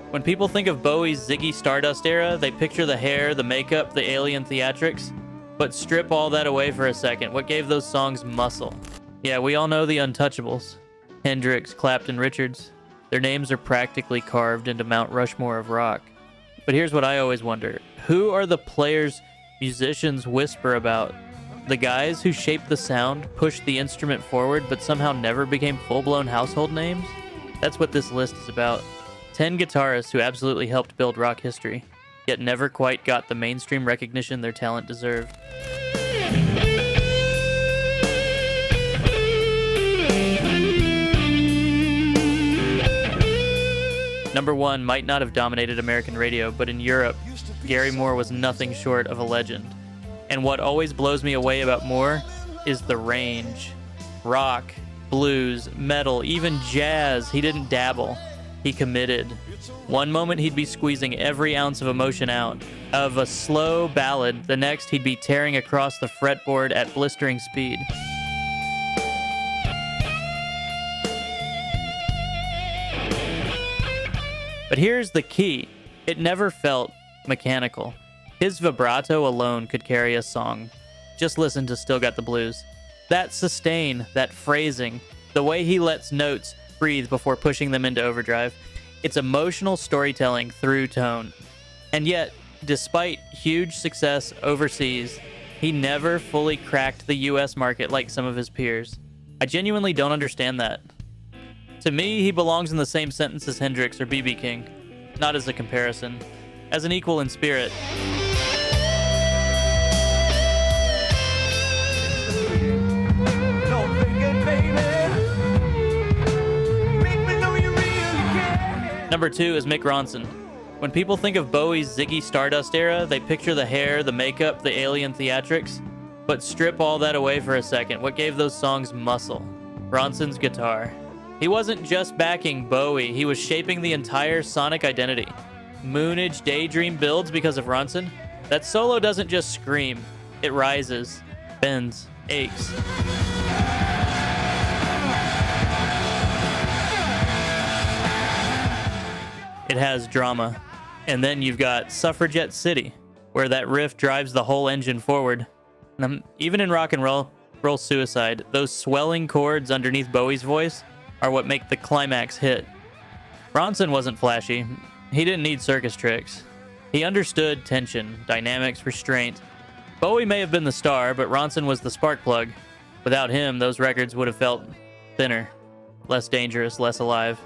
When people think of Bowie's Ziggy Stardust era, they picture the hair, the makeup, the alien theatrics. But strip all that away for a second. What gave those songs muscle? Yeah, we all know the untouchables. Hendrix, Clapton, Richards. Their names are practically carved into Mount Rushmore of rock. But here's what I always wonder. Who are the players musicians whisper about? The guys who shaped the sound, pushed the instrument forward, but somehow never became full-blown household names? That's what this list is about. 10 guitarists who absolutely helped build rock history, yet never quite got the mainstream recognition their talent deserved. Number 1 might not have dominated American radio, but in Europe, Gary Moore was nothing short of a legend. And what always blows me away about Moore is the range. Rock, blues, metal, even jazz, he didn't dabble. He committed. One moment he'd be squeezing every ounce of emotion out of a slow ballad, the next he'd be tearing across the fretboard at blistering speed. But here's the key. It never felt mechanical. His vibrato alone could carry a song. Just listen to Still Got the Blues. That sustain, that phrasing, the way he lets notes breathe before pushing them into overdrive. It's emotional storytelling through tone. And yet, despite huge success overseas, he never fully cracked the US market like some of his peers. I genuinely don't understand that. To me, he belongs in the same sentence as Hendrix or B.B. King. Not as a comparison. As an equal in spirit. Number 2 is Mick Ronson. When people think of Bowie's Ziggy Stardust era, they picture the hair, the makeup, the alien theatrics. But strip all that away for a second. What gave those songs muscle? Ronson's guitar. He wasn't just backing Bowie, he was shaping the entire sonic identity. Moonage Daydream builds because of Ronson. That solo doesn't just scream, it rises, bends, aches. It has drama. And then you've got Suffragette City, where that riff drives the whole engine forward. And even in rock and roll suicide, those swelling chords underneath Bowie's voice are what make the climax hit. Ronson wasn't flashy. He didn't need circus tricks. He understood tension, dynamics, restraint. Bowie may have been the star, but Ronson was the spark plug. Without him, those records would have felt thinner, less dangerous, less alive.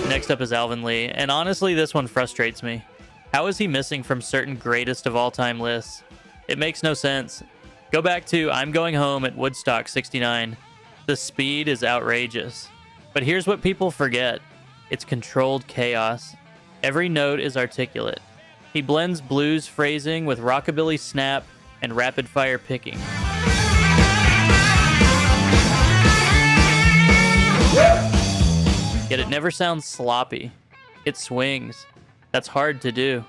Next up is Alvin Lee, and honestly, this one frustrates me. How is he missing from certain greatest of all time lists? It makes no sense. Go back to I'm Going Home at Woodstock 69. The speed is outrageous. But here's what people forget. It's controlled chaos. Every note is articulate. He blends blues phrasing with rockabilly snap and rapid fire picking. Yet it never sounds sloppy. It swings. That's hard to do.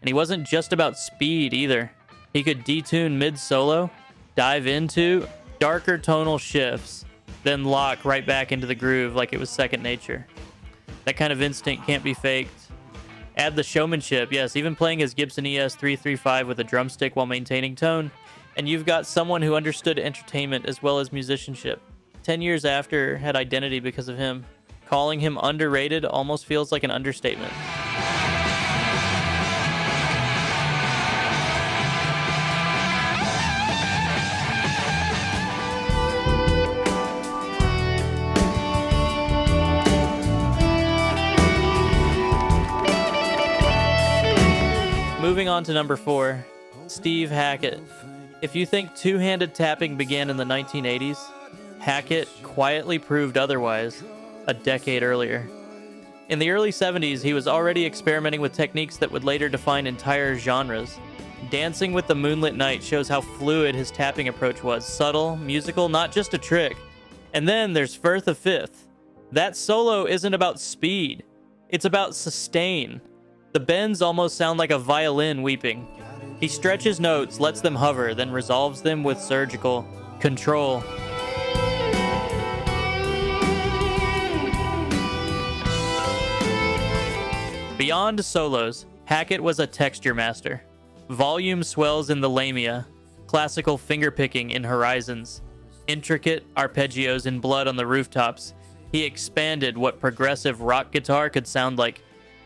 And he wasn't just about speed either. He could detune mid-solo, dive into darker tonal shifts, then lock right back into the groove like it was second nature. That kind of instinct can't be faked. Add the showmanship, yes, even playing his Gibson ES-335 with a drumstick while maintaining tone, and you've got someone who understood entertainment as well as musicianship. 10 years after, had identity because of him. Calling him underrated almost feels like an understatement. Moving on to number 4, Steve Hackett. If you think two-handed tapping began in the 1980s, Hackett quietly proved otherwise a decade earlier. In the early 70s, he was already experimenting with techniques that would later define entire genres. Dancing with the Moonlit Night shows how fluid his tapping approach was, subtle, musical, not just a trick. And then there's Firth of Fifth. That solo isn't about speed, it's about sustain. The bends almost sound like a violin weeping. He stretches notes, lets them hover, then resolves them with surgical control. Beyond solos, Hackett was a texture master. Volume swells in the lamia, classical fingerpicking in horizons, intricate arpeggios in blood on the rooftops. He expanded what progressive rock guitar could sound like.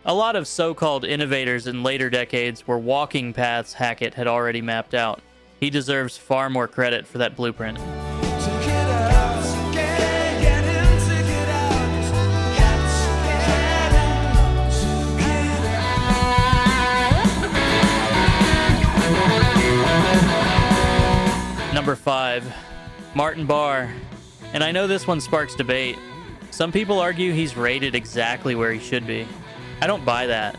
A lot of so-called innovators in later decades were walking paths Hackett had already mapped out. He deserves far more credit for that blueprint. Number 5, Martin Barre. And I know this one sparks debate. Some people argue he's rated exactly where he should be. I don't buy that.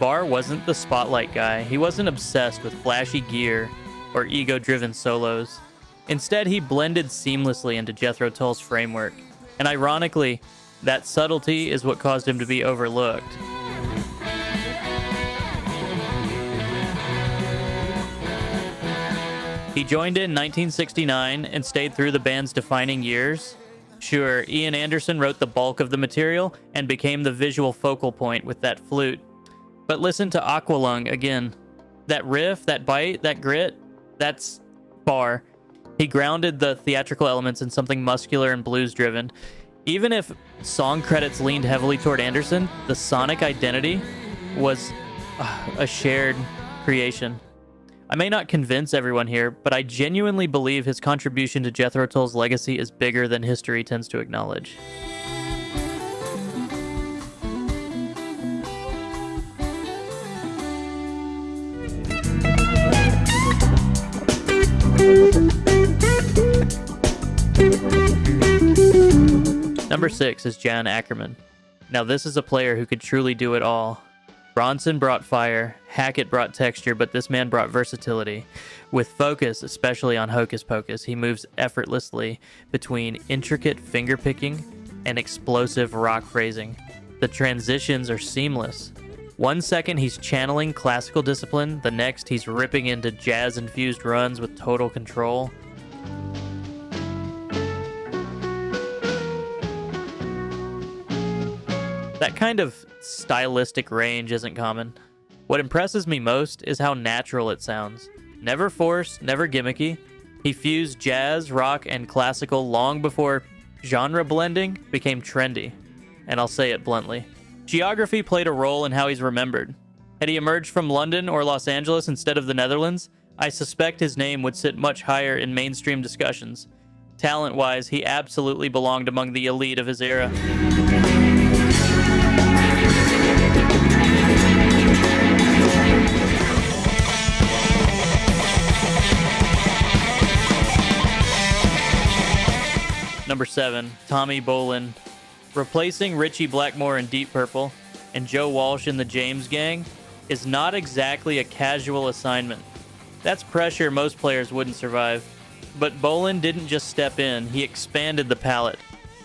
Barre wasn't the spotlight guy. He wasn't obsessed with flashy gear or ego-driven solos. Instead, he blended seamlessly into Jethro Tull's framework. And ironically, that subtlety is what caused him to be overlooked. He joined in 1969 and stayed through the band's defining years. Sure, Ian Anderson wrote the bulk of the material and became the visual focal point with that flute. But listen to Aqualung again. That riff, that bite, that grit, that's Barre. He grounded the theatrical elements in something muscular and blues-driven. Even if song credits leaned heavily toward Anderson, the sonic identity was a shared creation. I may not convince everyone here, but I genuinely believe his contribution to Jethro Tull's legacy is bigger than history tends to acknowledge. Number 6 is Jan Akkerman. Now this is a player who could truly do it all. Ronson brought fire, Hackett brought texture, but this man brought versatility. With focus, especially on Hocus Pocus, he moves effortlessly between intricate fingerpicking and explosive rock phrasing. The transitions are seamless. 1 second he's channeling classical discipline, the next he's ripping into jazz-infused runs with total control. That kind of stylistic range isn't common. What impresses me most is how natural it sounds. Never forced, never gimmicky. He fused jazz, rock, and classical long before genre blending became trendy. And I'll say it bluntly. Geography played a role in how he's remembered. Had he emerged from London or Los Angeles instead of the Netherlands, I suspect his name would sit much higher in mainstream discussions. Talent-wise, he absolutely belonged among the elite of his era. Number 7, Tommy Bolin. Replacing Ritchie Blackmore in Deep Purple and Joe Walsh in the James Gang is not exactly a casual assignment. That's pressure most players wouldn't survive. But Bolin didn't just step in, he expanded the palette.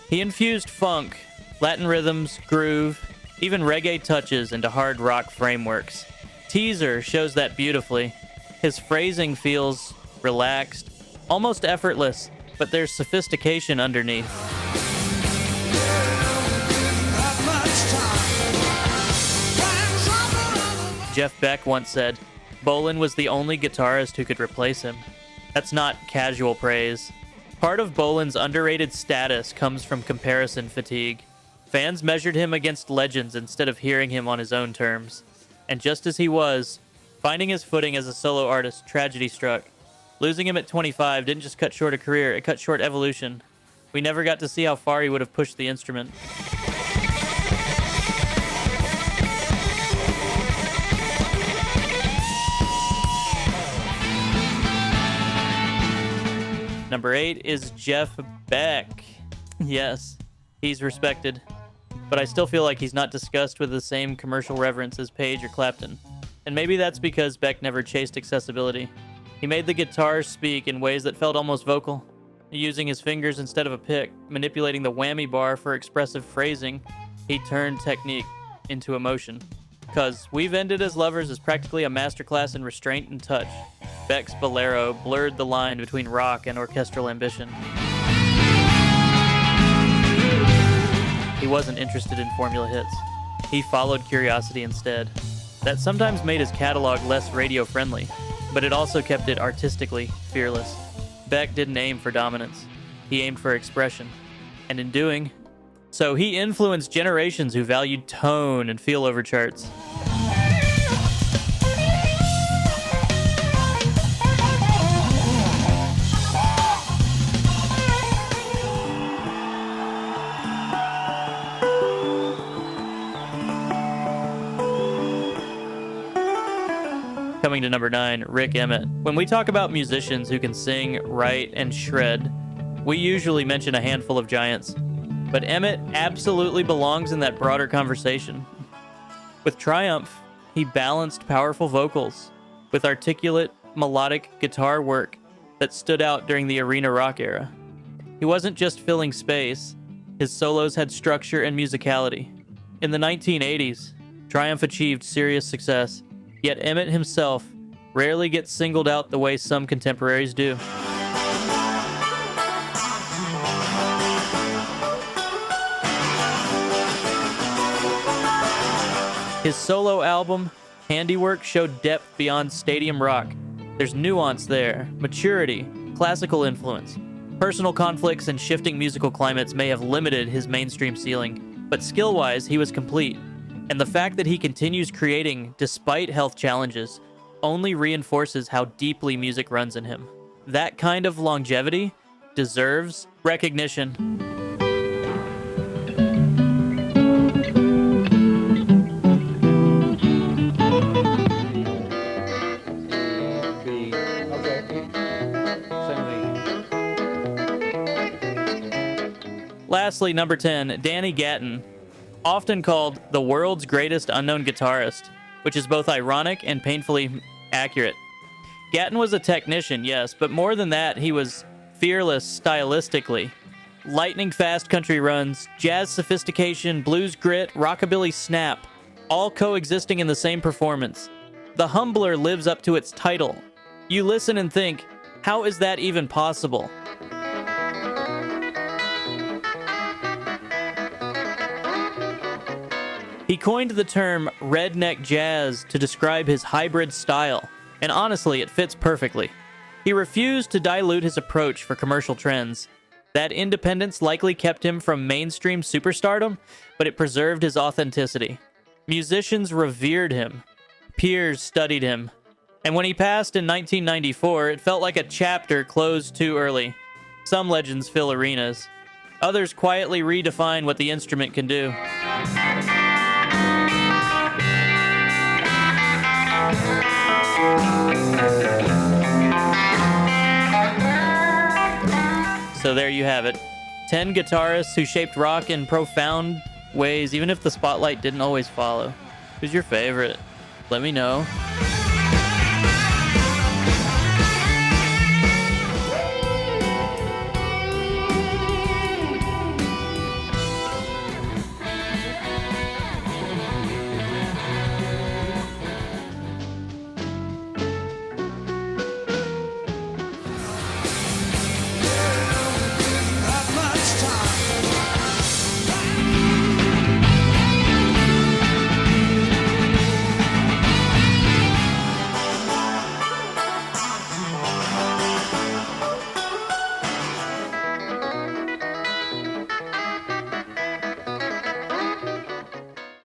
He infused funk, Latin rhythms, groove, even reggae touches into hard rock frameworks. Teaser shows that beautifully. His phrasing feels relaxed, almost effortless, but there's sophistication underneath. Jeff Beck once said, Bolin was the only guitarist who could replace him. That's not casual praise. Part of Bolin's underrated status comes from comparison fatigue. Fans measured him against legends instead of hearing him on his own terms. And just as he was, finding his footing as a solo artist, tragedy struck. Losing him at 25 didn't just cut short a career, it cut short evolution. We never got to see how far he would have pushed the instrument. Number 8 is Jeff Beck. Yes, he's respected, but I still feel like he's not discussed with the same commercial reverence as Page or Clapton. And maybe that's because Beck never chased accessibility. He made the guitars speak in ways that felt almost vocal, using his fingers instead of a pick, manipulating the whammy bar for expressive phrasing. He turned technique into emotion. Cause We've Ended as Lovers is practically a masterclass in restraint and touch. Beck's Bolero blurred the line between rock and orchestral ambition. He wasn't interested in formula hits. He followed curiosity instead. That sometimes made his catalog less radio-friendly, but it also kept it artistically fearless. Beck didn't aim for dominance. He aimed for expression. And in doing so, he influenced generations who valued tone and feel over charts. Coming to number 9, Rik Emmett. When we talk about musicians who can sing, write, and shred, we usually mention a handful of giants. But Emmett absolutely belongs in that broader conversation. With Triumph, he balanced powerful vocals with articulate, melodic guitar work that stood out during the arena rock era. He wasn't just filling space, his solos had structure and musicality. In the 1980s, Triumph achieved serious success, yet Emmett himself rarely gets singled out the way some contemporaries do. His solo album, Handiwork, showed depth beyond stadium rock. There's nuance there, maturity, classical influence. Personal conflicts and shifting musical climates may have limited his mainstream ceiling, but skill-wise, he was complete. And the fact that he continues creating despite health challenges only reinforces how deeply music runs in him. That kind of longevity deserves recognition. Lastly, number 10, Danny Gatton, often called the world's greatest unknown guitarist, which is both ironic and painfully accurate. Gatton was a technician, yes, but more than that, he was fearless stylistically. Lightning-fast country runs, jazz sophistication, blues grit, rockabilly snap, all coexisting in the same performance. The Humbler lives up to its title. You listen and think, how is that even possible? He coined the term redneck jazz to describe his hybrid style, and honestly, it fits perfectly. He refused to dilute his approach for commercial trends. That independence likely kept him from mainstream superstardom, but it preserved his authenticity. Musicians revered him. Peers studied him. And when he passed in 1994, it felt like a chapter closed too early. Some legends fill arenas. Others quietly redefine what the instrument can do. So there you have it. 10 guitarists who shaped rock in profound ways, even if the spotlight didn't always follow. Who's your favorite? Let me know.